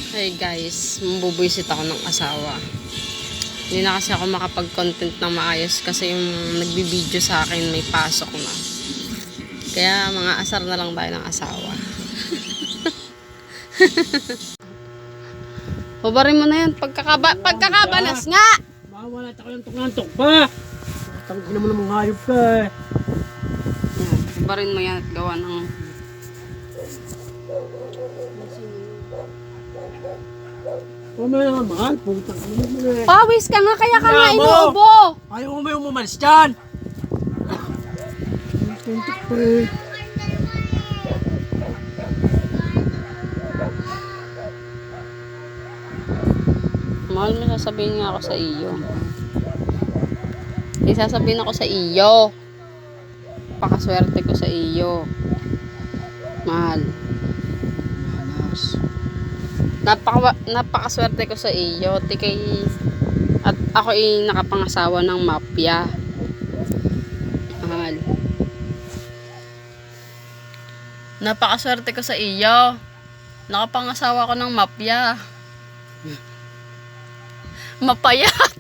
Hey guys, mabubuisit ako ng asawa. Hindi na kasi ako makapag-content ng maayos kasi yung nagbibideo sa akin may pasok na. Kaya mga asar na lang tayo ng asawa. Hubarin mo na yan. Pagkakabalas nga! Mawala tayo ng tungantok pa! Tangin naman ng mga hayop ka eh. Yan, hubarin mo yan at gawa ng... Mamaya naman, putang ina mo na eh. Pawis ka nga, kaya ka nga Kaya mo! inuubo! Ayaw mo yung umalis dyan! Tuntok pa eh. Mahal, may sasabihin nga ako sa iyo. May sasabihin ako sa iyo. Pakaswerte ko sa iyo. Mahal. Manas. Napakaswerte ko sa iyo. At ako ay nakapangasawa ng mafia. Mahal. Napakaswerte ko sa iyo. Nakapangasawa ko ng mafia. Mapayat.